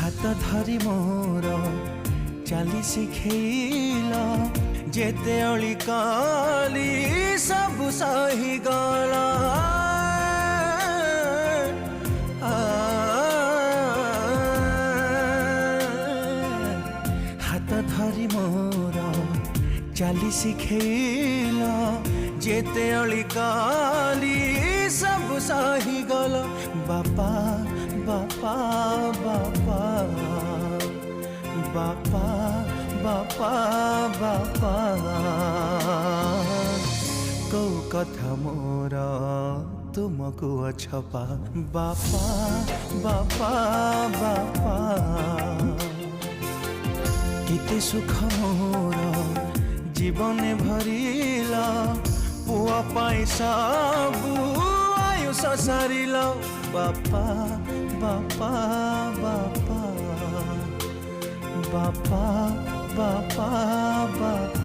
हाथ धरी मोर चाली शिखेल जेते अली काली सब सही गला हाथ धरी मोर चाली शिखेल जेते अली काली सब सही गला बापा बापा बापा बापा बापा बापा को कथा मोर तुमको अछपा बापा बापा बापा केते सुख मोर जीवन भरिला पुआ पाई सबू आयुष सारिल बापा बापा बापा बापा बापा बापा।